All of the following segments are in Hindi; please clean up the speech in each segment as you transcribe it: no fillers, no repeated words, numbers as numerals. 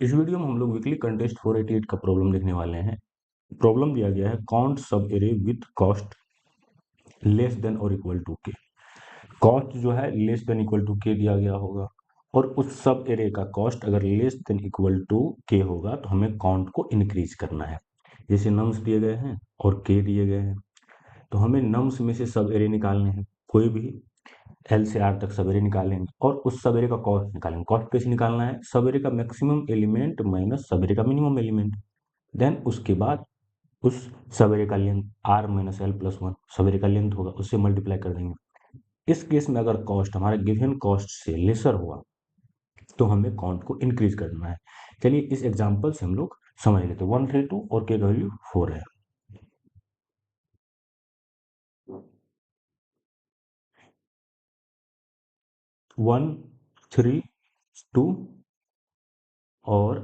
इस वीडियो में हम लोग वीकली कंटेस्ट 488 का प्रॉब्लम देखने वाले हैं। प्रॉब्लम दिया गया है काउंट सब array with cost less then और इक्वल टू के। कॉस्ट जो है लेस देन इक्वल टू के दिया गया होगा और उस सब एरे का कॉस्ट अगर लेस देन इक्वल टू के होगा तो हमें काउंट को इंक्रीज करना है। जैसे नम्स दिए गए हैं और के दिए गए हैं, तो हमें नम्स में से सब एरे निकालने हैं। कोई भी एल से आर तक सवेरे निकालेंगे और उस सवेरे का कॉस्ट निकालेंगे। कॉस्ट कैसे निकालना है? सवेरे का मैक्सिमम एलिमेंट माइनस सवेरे का मिनिमम एलिमेंट। देन उसके बाद उस सवेरे का length R minus L plus one subarray का लेंथ होगा, उससे मल्टीप्लाई कर देंगे। इस केस में अगर कॉस्ट हमारे गिवन कॉस्ट से लेसर हुआ तो हमें काउंट को इंक्रीज करना है। चलिए इस एग्जांपल से हम लोग समझ लेते हैं। 132 और के का वैल्यू 4 है। 132 और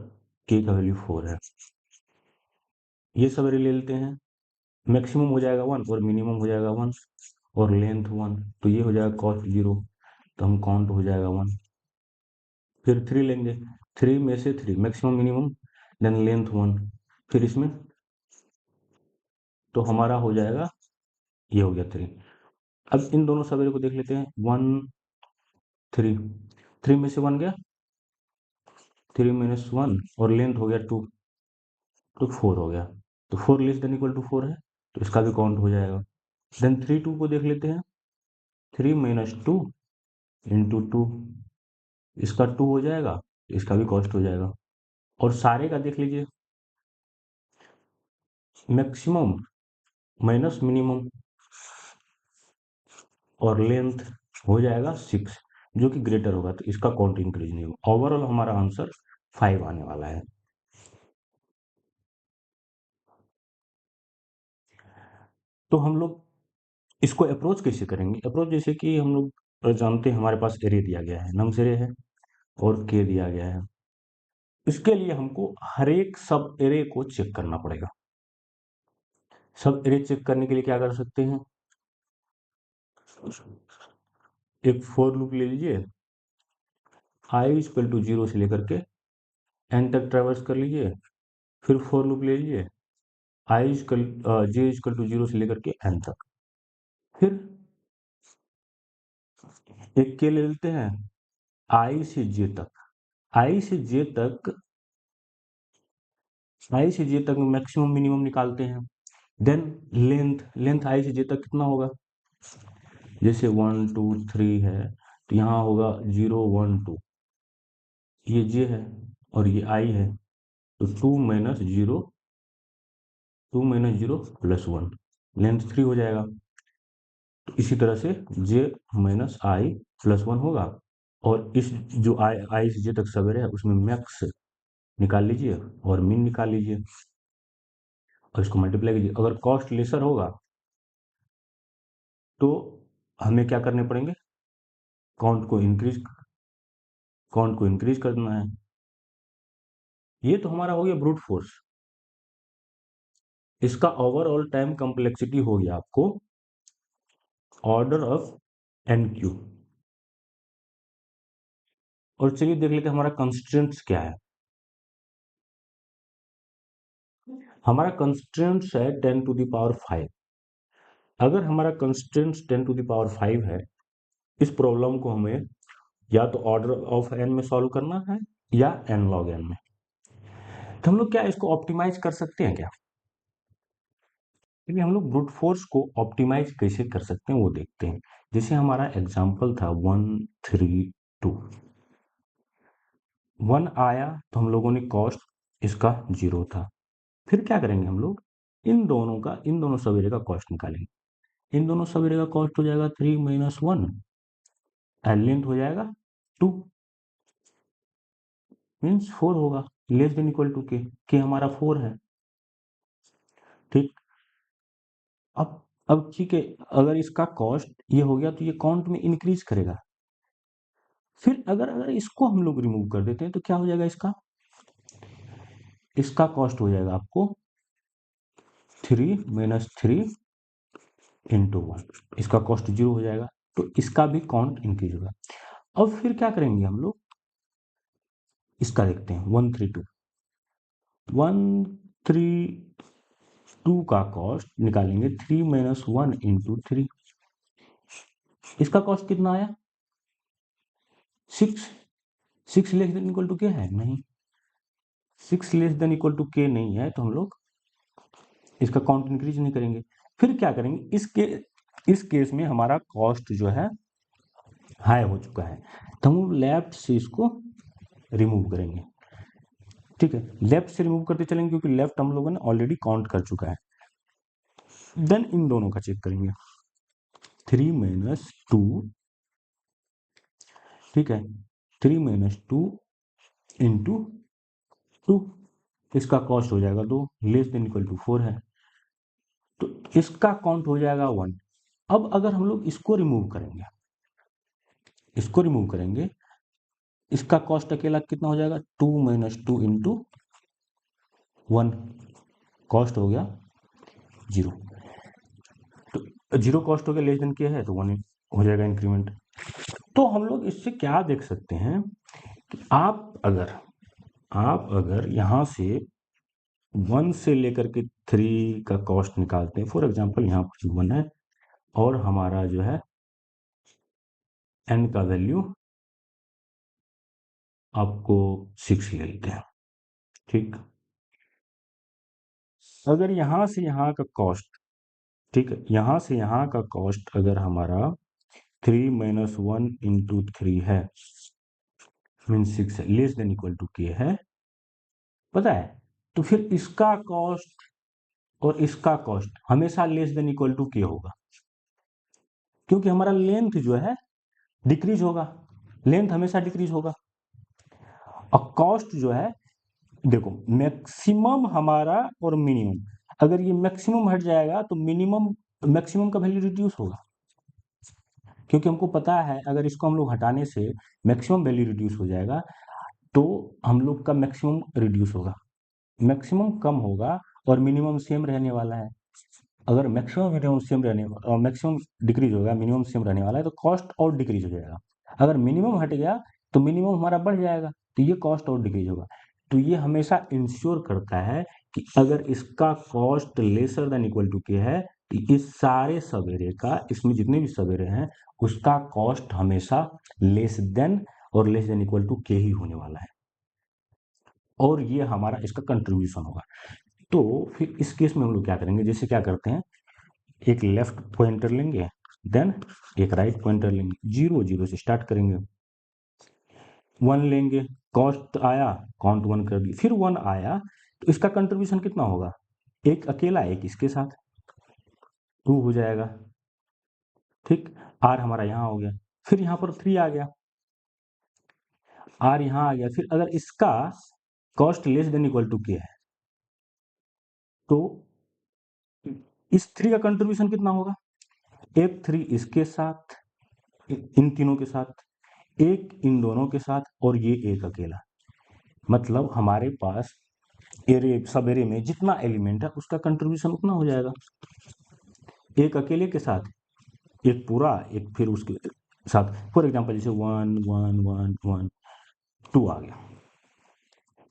के का वैल्यू 4 है। ये सवेरे ले लेते हैं। मैक्सिमम हो जाएगा 1 और मिनिमम हो जाएगा 1 और लेंथ 1, तो ये हो जाएगा कॉस्ट 0, तो हम काउंट हो जाएगा 1। फिर 3 लेंगे, 3 में से 3 मैक्सिमम मिनिमम, देन लेंथ 1, फिर इसमें तो हमारा हो जाएगा, ये हो गया 3। अब इन दोनों सवेरे को देख लेते हैं। 1 3, 3 में से 1 गया, 3 माइनस 1 और लेंथ हो गया 2, तो 4 हो गया। तो 4 लेस देन इक्वल टू 4 है, तो इसका भी काउंट हो जाएगा। देन 3 2 को देख लेते हैं। 3 माइनस 2 इंटू 2, इसका 2 हो जाएगा, इसका भी कॉस्ट हो जाएगा। और सारे का देख लीजिए, मैक्सिमम माइनस मिनिमम और लेंथ हो जाएगा 6, जो कि ग्रेटर होगा, तो इसका काउंट इंक्रीज नहीं होगा। ओवरऑल हमारा आंसर 5 आने वाला है। तो हम लोग इसको अप्रोच कैसे करेंगे? अप्रोच जैसे कि हम लोग जानते हैं हमारे पास एरे दिया गया है, नम्स एरे है और के दिया गया है। इसके लिए हमको हर एक सब एरे को चेक करना पड़ेगा। सब एरे चेक करने के लिए क्या कर सकते हैं? एक फोर लूप ले लीजिए, आई इक्वल टू 0 से लेकर के एन तक ट्रेवर्स कर लीजिए। फिर फोर लूप ले लीजिए, I equal J equal to 0 से लेकर के एन तक। फिर एक के ले लेते हैं आई से जे तक। आई से जे तक, आई से जे तक मैक्सिमम मिनिमम निकालते हैं। देन लेंथ, लेंथ आई से जे तक कितना होगा? जैसे 1 2 3 है, तो यहाँ होगा 0 1 2, ये जे है और ये आई है, तो 2 माइनस 0, 2 माइनस 0 प्लस 1, लेंथ 3 हो जाएगा। तो इसी तरह से जे माइनस आई प्लस 1 होगा। और इस जो आई से जे तक सवेरे है उसमें मैक्स निकाल लीजिए और मिन निकाल लीजिए और इसको मल्टीप्लाई कीजिए। अगर कॉस्ट लेसर होगा तो हमें क्या करने पड़ेंगे? काउंट को इंक्रीज, काउंट को इंक्रीज करना है। ये तो हमारा हो गया ब्रूट फोर्स। इसका ओवरऑल टाइम कॉम्प्लेक्सिटी हो गया आपको ऑर्डर ऑफ एन क्यू। और चलिए देख लेते हैं हमारा कंस्ट्रेंट्स क्या है। हमारा कंस्ट्रेंट्स है 10 टू द पावर 5। अगर हमारा कंस्ट्रेंट्स 10 टू द पावर 5 है, इस प्रॉब्लम को हमें या तो ऑर्डर ऑफ एन में सॉल्व करना है या एन लॉग एन में। तो हम लोग क्या इसको ऑप्टिमाइज कर सकते हैं क्या? क्योंकि हम लोग ब्रूट फोर्स को ऑप्टिमाइज कैसे कर सकते हैं वो देखते हैं। जैसे हमारा एग्जांपल था 1 3 2, 1 आया तो हम लोगों ने कॉस्ट इसका 0 था। फिर क्या करेंगे हम लोग? इन दोनों का, इन दोनों सवेरे का कॉस्ट निकालेंगे। इन दोनों सवेरे का कॉस्ट हो जाएगा 3 माइनस 1 एंड लेंथ हो जाएगा 2, मीन्स 4 होगा, लेस देन इक्वल टू के हमारा 4 है। ठीक। अब ठीक है, अगर इसका कॉस्ट ये हो गया तो ये काउंट में इंक्रीज करेगा। फिर अगर अगर इसको हम लोग रिमूव कर देते हैं तो क्या हो जाएगा? इसका इसका कॉस्ट हो जाएगा आपको 3 माइनस 3 इंटू 1, इसका कॉस्ट 0 हो जाएगा, तो इसका भी काउंट इंक्रीज होगा। अब फिर क्या करेंगे हम लोग? इसका देखते हैं 132 132 का कॉस्ट निकालेंगे 3 माइनस 1 इंटू 3। इसका कॉस्ट कितना आया 6। 6 less than equal to K है नहीं, 6 लेस देन इक्वल टू के नहीं है, तो हम लोग इसका काउंट इंक्रीज नहीं करेंगे। फिर क्या करेंगे, इस केस में हमारा कॉस्ट जो है हाई हो चुका है, तो हम लेफ्ट से इसको रिमूव करेंगे। ठीक है, लेफ्ट से रिमूव करते चलेंगे क्योंकि लेफ्ट हम लोगों ने ऑलरेडी काउंट कर चुका है। देन इन दोनों का चेक करेंगे 3 माइनस 2, ठीक है 3 माइनस 2 इंटू 2, इसका कॉस्ट हो जाएगा 2, लेस देन इक्वल टू 4 है, तो इसका काउंट हो जाएगा 1। अब अगर हम लोग इसको रिमूव करेंगे, इसको रिमूव करेंगे, इसका कॉस्ट अकेला कितना हो जाएगा 2 माइनस 2 इंटू 1, कॉस्ट हो गया 0। तो 0 कॉस्ट हो गया, लेस देन के है तो 1 हो जाएगा इंक्रीमेंट। तो हम लोग इससे क्या देख सकते हैं कि आप अगर यहां से 1 से लेकर के 3 का कॉस्ट निकालते हैं, फॉर एग्जांपल यहाँ पर 1 है और हमारा जो है n का वैल्यू आपको 6 ले लेते हैं। ठीक, अगर यहां से यहाँ का कॉस्ट, ठीक है यहां से यहाँ का कॉस्ट अगर हमारा 3 माइनस 1 इंटू 3 है, मीन 6 है, less than equal to K है, पता है, तो फिर इसका कॉस्ट और इसका कॉस्ट हमेशा लेस देन इक्वल टू के होगा, क्योंकि हमारा लेंथ जो है डिक्रीज होगा, लेंथ हमेशा डिक्रीज होगा। और कॉस्ट जो है, देखो मैक्सिमम हमारा और मिनिमम, अगर ये मैक्सिमम हट जाएगा तो मैक्सिमम का वैल्यू रिड्यूस होगा, क्योंकि हमको पता है अगर इसको हम लोग हटाने से मैक्सिमम वैल्यू रिड्यूस हो जाएगा, तो हम लोग का मैक्सिमम रिड्यूस होगा, मैक्सिमम कम होगा और मिनिमम सेम रहने वाला है। अगर मैक्सिमम मिनिमम सेम रहने, मैक्सिमम डिक्रीज होगा, मिनिमम सेम रहने वाला है, तो कॉस्ट और डिक्रीज हो जाएगा। अगर मिनिमम हट गया तो मिनिमम हमारा बढ़ जाएगा, तो ये कॉस्ट और डिक्रीज होगा। तो ये हमेशा इंश्योर करता है कि अगर इसका cost lesser than equal to K है, तो इस सारे सवेरे का, इसमें जितने भी सवेरे हैं उसका कॉस्ट हमेशा लेस देन और लेस देन इक्वल टू के ही होने वाला है, और ये हमारा इसका कंट्रीब्यूशन होगा। तो फिर इस केस में हम लोग क्या करेंगे, जैसे क्या करते हैं, एक लेफ्ट पॉइंटर लेंगे, देन एक राइट पॉइंटर लेंगे, 0 0 से स्टार्ट करेंगे, 1 लेंगे, कॉस्ट आया, काउंट 1 कर दिया, फिर 1 आया, तो इसका कंट्रीब्यूशन कितना होगा, एक अकेला, एक इसके साथ 2 हो जाएगा। ठीक, आर हमारा यहाँ हो गया, फिर यहाँ पर 3 आ गया, आर यहाँ आ गया, फिर अगर इसका cost less than equal to K है, तो इस 3 का कंट्रीब्यूशन कितना होगा, एक 3 इसके साथ, इन तीनों के साथ, एक इन दोनों के साथ, और ये एक अकेला, मतलब हमारे पास एरे सब एरे में जितना एलिमेंट है उसका कंट्रीब्यूशन उतना हो जाएगा, एक अकेले के साथ, एक पूरा, एक फिर उसके साथ, फॉर एग्जांपल जैसे 1 1 1 1 2 आ गया,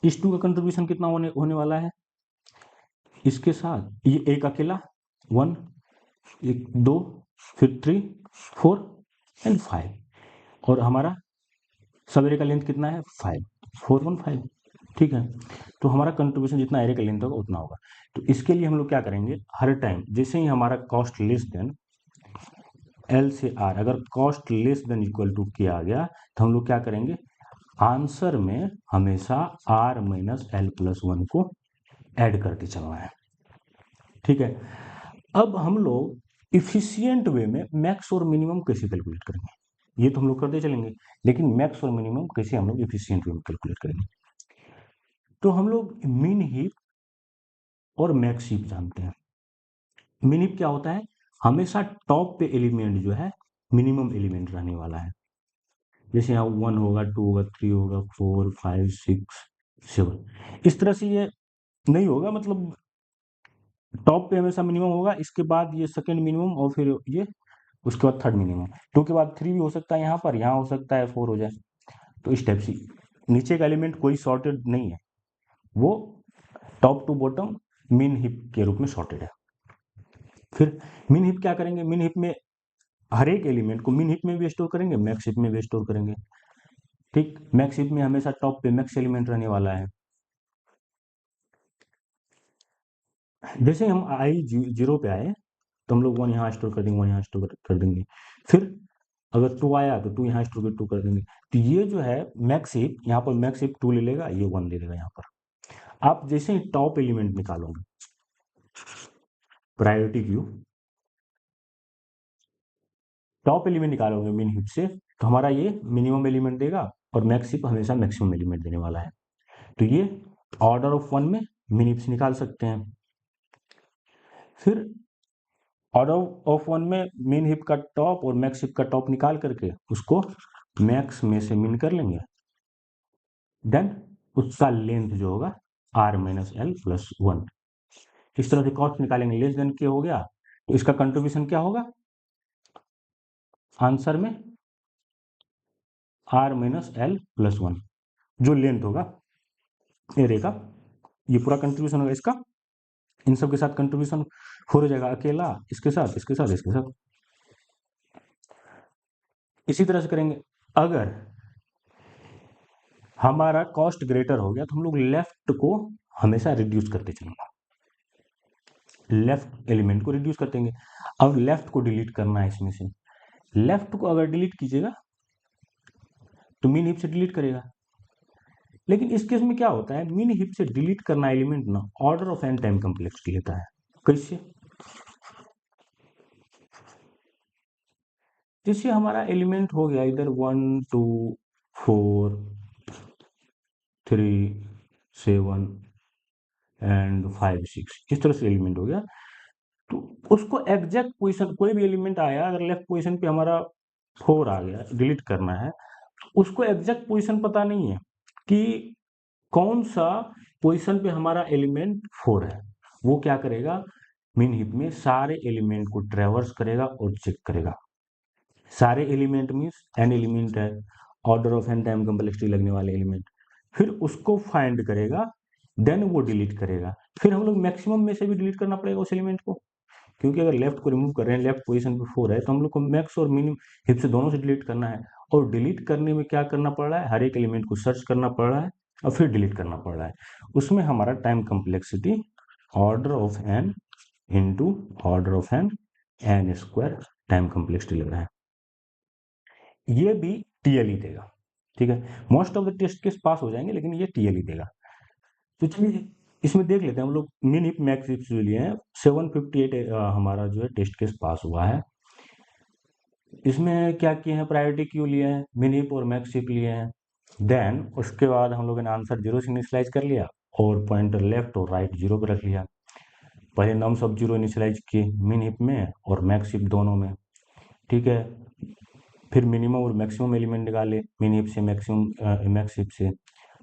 इस 2 का कंट्रीब्यूशन कितना होने वाला है, इसके साथ ये एक अकेला 1, एक 2, फिर 3 4 एंड 5, और हमारा सवेरे का लेंथ कितना है 5, 4 1 5। ठीक है, तो हमारा कंट्रीब्यूशन जितना एरे का लेंथ होगा उतना होगा। तो इसके लिए हम लोग क्या करेंगे, हर टाइम जैसे ही हमारा कॉस्ट लेस देन एल से आर, अगर cost less than equal to K आ गया, तो हम लोग क्या करेंगे, आंसर में हमेशा आर माइनस एल प्लस 1 को ऐड करके चलना है। ठीक है, अब हम लोग इफिशियंट वे में मैक्स और मिनिमम कैसे कैलकुलेट करेंगे, ये तो हम लोग करते चलेंगे, लेकिन मैक्स और मिनिमम कैसे हम लोग इफिशियंट वे में कैलकुलेट करेंगे, तो हम लोग मिन हीप और मैक्स हीप जानते हैं। मिन हीप क्या होता है, हमेशा टॉप पे एलिमेंट जो है मिनिमम एलिमेंट रहने वाला है, जैसे यहाँ 1 होगा, 2 होगा, 3 होगा, 4 5 6 7, इस तरह से ये नहीं होगा, मतलब टॉप पे हमेशा मिनिमम होगा, इसके बाद ये सेकंड मिनिमम, और फिर ये उसके बाद थर्ड मिनिमम, 2 के बाद 3 भी हो सकता है, यहाँ पर यहाँ हो सकता है 4 हो जाए, तो इस टाइप से नीचे का एलिमेंट कोई सॉर्टेड नहीं है, वो टॉप टू बॉटम मिन हिप के रूप में सॉर्टेड है। फिर मिन हिप क्या करेंगे, मिन हिप में हर एक एलिमेंट को मिन हिप में भी स्टोर करेंगे, मैक्स हिप में भी स्टोर करेंगे। ठीक, मैक्स हिप में हमेशा टॉप पे मैक्स एलिमेंट रहने वाला है। जैसे हम आई जीरो पे आए तो हम लोग वन यहाँ स्टोर कर देंगे, वन यहाँ स्टोर कर देंगे। फिर अगर टू आया तो टू यहाँ स्टोर कर टू कर देंगे। तो ये जो है मैक्स हिप, यहाँ पर मैक्स हिप टू ले लेगा, ये वन ले लेगा। यहाँ पर आप जैसे ही टॉप एलिमेंट निकालोगे, प्रायोरिटी क्यू, टॉप एलिमेंट निकालोगे मिन हिप से, तो हमारा ये मिनिमम एलिमेंट देगा और मैक्स हिप हमेशा मैक्सिमम एलिमेंट देने वाला है। तो ये ऑर्डर ऑफ वन में मिन हिप से निकाल सकते हैं। फिर ऑर्डर ऑफ वन में मिन हिप का टॉप और मैक्स हिप का टॉप निकाल करके उसको मैक्स में से मिन कर लेंगे, देन उसका लेंथ जो होगा R minus L plus one. इस तरह से कॉस्ट निकालेंगे, लेस देन के हो गया तो इसका कंट्रीब्यूशन क्या होगा आंसर में, R minus L plus one, जो लेंथ होगा एरे का, ये पूरा कंट्रीब्यूशन होगा इसका, इन सब के साथ कंट्रीब्यूशन फोर हो जाएगा, अकेला इसके साथ इसके साथ इसके साथ। इसी तरह से करेंगे। अगर हमारा कॉस्ट ग्रेटर हो गया तो हम लोग लेफ्ट को हमेशा रिड्यूस करते चलेंगे, लेफ्ट एलिमेंट को रिड्यूस करते हैं। अब लेफ्ट को डिलीट करना है इसमें से, लेफ्ट को अगर डिलीट कीजिएगा तो मिन हिप से डिलीट करेगा। लेकिन इस केस में क्या होता है, मिन हिप से डिलीट करना एलिमेंट ना order of N time complexity लेता है। कैसे, जैसे हमारा एलिमेंट हो गया इधर 1 2 4 3 7 एंड 5 6, इस तरह से एलिमेंट हो गया। तो उसको एग्जैक्ट पोजीशन, कोई भी एलिमेंट आया अगर लेफ्ट पोजीशन पे हमारा 4 आ गया, डिलीट करना है, उसको एग्जैक्ट पोजीशन पता नहीं है कि कौन सा पोजीशन पे हमारा एलिमेंट 4 है। वो क्या करेगा, मिन हिप में सारे एलिमेंट को ट्रेवर्स करेगा और चेक करेगा। सारे एलिमेंट मीन्स एन एलिमेंट है, order of N time complexity लगने वाले एलिमेंट, फिर उसको फाइंड करेगा, देन वो डिलीट करेगा। फिर हम लोग मैक्सिमम में से भी डिलीट करना पड़ेगा उस एलिमेंट को, क्योंकि अगर लेफ्ट को रिमूव कर रहे हैं, लेफ्ट पोजीशन पे 4 है, तो हम लोग को मैक्स और मिनिमम हिप से दोनों से डिलीट करना है। और डिलीट करने में क्या करना पड़ रहा है, हर एक एलिमेंट को सर्च करना पड़ रहा है और फिर डिलीट करना पड़ रहा है। उसमें हमारा time complexity order of N into order of N square time complexity लग रहा है। ये भी टीएलई देगा, ठीक है। Most of the test case pass हो जाएंगे, लेकिन ये टीएलई देगा। तो चलिए इसमें देख लेते हैं हम लोग मिन हिप मैक्स हिप जो लिए हैं, 758 हमारा जो है टेस्ट केस पास हुआ है। इसमें क्या किए हैं, प्रायोरिटी क्यू लिए हैं, मिन हिप और मैक्स हिप लिए हैं। देन उसके बाद हम लोगों ने आंसर जीरो से इनिशियलाइज कर लिया और पॉइंटर लेफ्ट और राइट जीरो पे रख लिया। पहले नम्स ऑफ जीरो इनिशियलाइज किए मिन हिप में और मैक्स हिप दोनों में, ठीक है। फिर मिनिमम और मैक्सिमम एलिमेंट निकाले मिन हिप से मैक्सिमम मैक्स हिप से,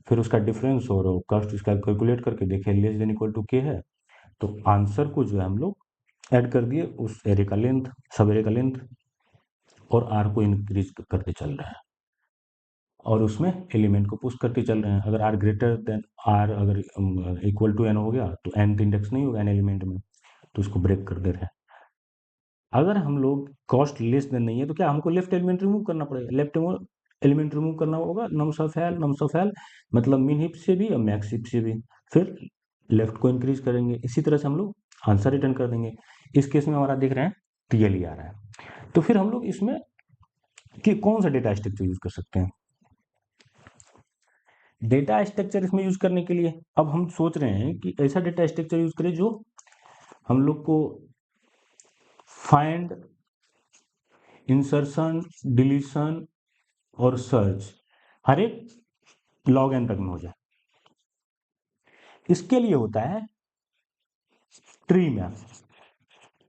फिर उसका डिफरेंस और कॉस्ट इसका कैलकुलेट करके देखे less than equal to K है, तो आंसर को जो है हम लोग ऐड कर दिए उस एरे का लेंथ, सब एरे का लेंथ, और आर को इंक्रीज करते चल रहे हैं और उसमें एलिमेंट को पुश करते चल रहे हैं। अगर आर ग्रेटर देन आर अगर इक्वल टू एन हो गया तो एन इंडेक्स नहीं होगा एन एलिमेंट में, तो उसको ब्रेक कर दे रहे हैं। अगर हम लोग कॉस्ट लेस देन नहीं है तो क्या हमको लेफ्ट एलिमेंट रिमूव करना पड़ेगा, लेफ्ट एलिमेंट रिमूव करना होगा, नम्स ऑफ एल मतलब मिन हिप से भी और मैक्स हिप से भी, फिर लेफ्ट को इंक्रीज करेंगे। इसी तरह से हम लोग आंसर रिटर्न कर देंगे। इस केस में हमारा देख रहे हैं टीएलई आ रहा है। तो फिर हम लोग इसमें कि कौन सा डेटा स्ट्रक्चर यूज कर सकते हैं, डेटा स्ट्रक्चर इसमें यूज करने के लिए अब हम सोच रहे हैं कि ऐसा डेटा स्ट्रक्चर यूज करें जो हम लोग को फाइंड, इंसर्शन, डिलीशन और सर्च हर एक लॉग एन तक में हो जाए। इसके लिए होता है ट्री मैप,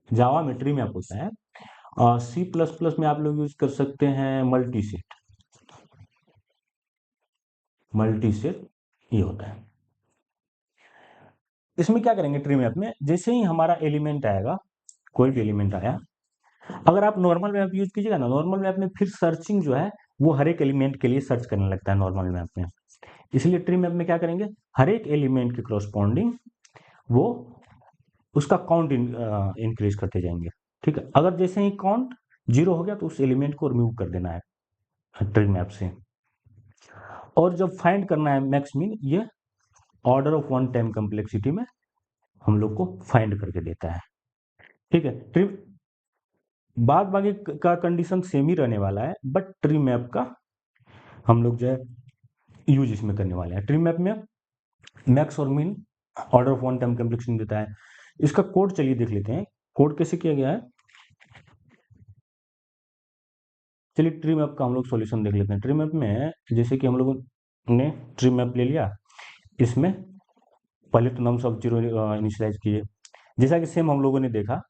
जावा में ट्री मैप होता है, और सी प्लस प्लस में आप लोग यूज कर सकते हैं मल्टीसेट, मल्टीसेट ये होता है। इसमें क्या करेंगे, ट्री मैप में जैसे ही हमारा एलिमेंट आएगा, कोई भी एलिमेंट आया, अगर आप नॉर्मल मैप यूज कीजिएगा ना, नॉर्मल मैप में फिर सर्चिंग जो है वो हर एक एलिमेंट के लिए सर्च करने लगता है नॉर्मल मैप में। इसलिए ट्री मैप में क्या करेंगे, हर एक एलिमेंट के करस्पॉन्डिंग वो उसका काउंट इंक्रीज करते जाएंगे। ठीक है, अगर जैसे ही काउंट 0 हो गया तो उस एलिमेंट को रिमूव कर देना है ट्री मैप से। और जब फाइंड करना है मैक्स मीन, ये order of one time complexity में हम लोग को फाइंड करके देता है। ठीक है, ट्री बाद बाकी का कंडीशन सेम ही रहने वाला है, बट ट्री मैप का हम लोग जो है यूज इसमें करने वाले हैं। ट्री मैप में मैक्स और मिन order of one time complexity देता है। इसका कोड चलिए देख लेते हैं, कोड कैसे किया गया है। चलिए ट्री मैप का हम लोग सॉल्यूशन देख लेते हैं। ट्री मैप में जैसे कि हम लोगों ने ट्री मैप ले लिया, इसमें पहले तो नम्स ऑफ जीरो इनिशियलाइज किए, जैसा कि सेम हम लोगों ने देखा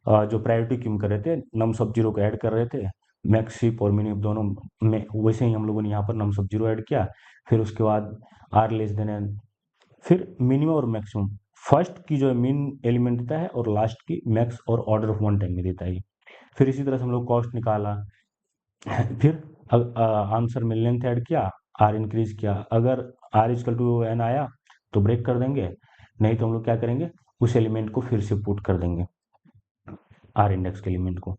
जो प्रायोरिटी क्यूम कर रहे थे, नम्स ऑफ जीरो को ऐड कर रहे थे, मैक्स शिप और मिनिमम दोनों में, वैसे ही हम लोगों ने यहाँ पर नम्स ऑफ जीरो ऐड किया। फिर उसके बाद आर लेस देन एन, फिर मिनिमम और मैक्सिमम, फर्स्ट की जो है मीन एलिमेंट देता है और लास्ट की मैक्स और ऑर्डर ऑफ वन टाइम में देता है। फिर इसी तरह से हम लोग कॉस्ट निकाला। फिर आंसर में लेंथ ऐड किया, आर इंक्रीज किया, अगर आर इजकल टू एन आया तो ब्रेक कर देंगे, नहीं तो हम लोग क्या करेंगे, उस एलिमेंट को फिर से पुट कर देंगे आर इंडेक्स के एलिमेंट को।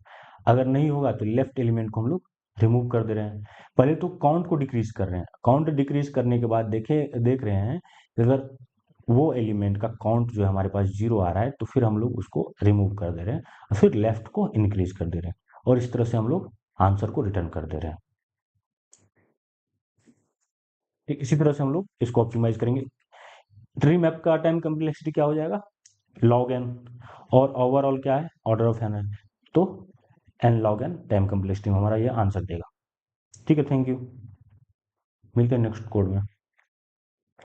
अगर नहीं होगा तो लेफ्ट एलिमेंट को हम लोग रिमूव कर दे रहे हैं। पहले तो काउंट को डिक्रीज कर रहे हैं, काउंट डिक्रीज करने के बाद देख रहे हैं कि अगर वो एलिमेंट का काउंट जो है हमारे पास 0 आ रहा है तो फिर हम लोग उसको रिमूव कर दे रहे हैं और फिर लेफ्ट को इंक्रीज कर दे रहे हैं, और इस तरह से हम लोग आंसर को रिटर्न कर दे रहे हैं। ठीक इसी तरह से हम लोग इसको ऑप्टिमाइज करेंगे। ट्री मैप का टाइम कम्प्लेक्सिटी क्या हो जाएगा, लॉग एन, और ओवरऑल क्या है, ऑर्डर ऑफ एन है, तो N log N time complexity में हमारा ये आंसर देगा। ठीक है, थैंक यू, मिलते हैं नेक्स्ट कोड में।